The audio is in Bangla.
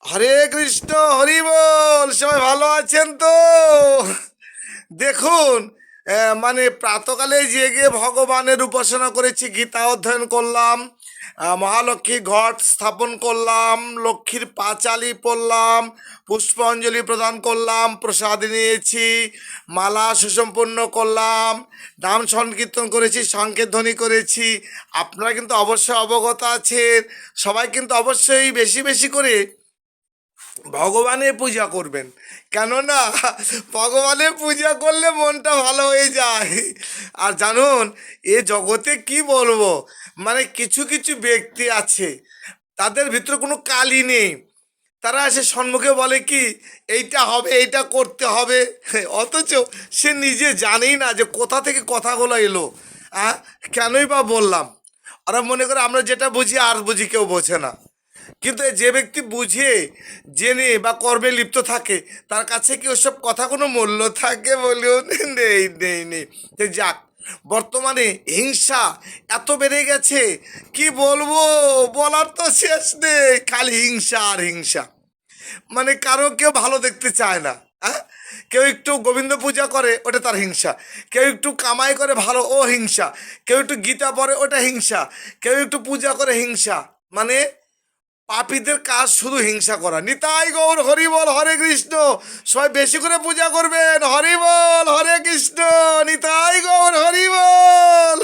হরে কৃষ্ণ, হরি বল। সবাই ভালো আছেন তো? দেখুন, মানে প্রাতকালে জেগে ভগবানের উপাসনা করেছি, গীতা অধ্যয়ন করলাম, মহালক্ষ্মী ঘট স্থাপন করলাম, লক্ষ্মীর পাঁচালি পড়লাম, পুষ্পাঞ্জলি প্রদান করলাম, প্রসাদ নিয়েছি, মালা সুসম্পন্ন করলাম, নাম সংকীর্তন করেছি, শঙ্খের ধ্বনি করেছি। আপনারা কিন্তু অবশ্যই অবগত আছেন। সবাই কিন্তু অবশ্যই বেশি বেশি করে ভগবানের পূজা করবেন, কেননা ভগবানের পূজা করলে মনটা ভালো হয়ে যায়। আর জানুন, এ জগতে কি বলবো, মানে কিছু কিছু ব্যক্তি আছে, তাদের ভিতরে কোনো কালই নেই। তারা এসে সম্মুখে বলে কি এইটা হবে, এইটা করতে হবে, অথচ সে নিজে জানেই না যে কোথা থেকে কথাগুলো এলো। কেনই বা বললাম। ওরা মনে করে আমরা যেটা বুঝি আর বুঝি, কেউ বোঝে না। কিন্তু যে ব্যক্তি বুঝে জেনে বা কর্মে লিপ্ত থাকে, তার কাছে কি ওসব কথা কোনো মূল্য থাকে বলেও নেই নেই নেই। তো যাক, বর্তমানে হিংসা এত বেড়ে গেছে, কি বলবো, বলার তো শেষ নেই। খালি হিংসা আর হিংসা, মানে কারো কেউ ভালো দেখতে চায় না। হ্যাঁ, কেউ একটু গোবিন্দ পূজা করে, ওটা তার হিংসা। কেউ একটু কামাই করে ভালো, ও হিংসা। কেউ একটু গীতা পড়ে, ওটা হিংসা। কেউ একটু পূজা করে, হিংসা। মানে পাপীদের কাজ শুধু হিংসা করা। নিতাই গৌর হরি বল, হরে কৃষ্ণ। সবাই বেশি করে পূজা করবেন। হরি বল, হরে কৃষ্ণ, নিতাই গৌর হরি বল।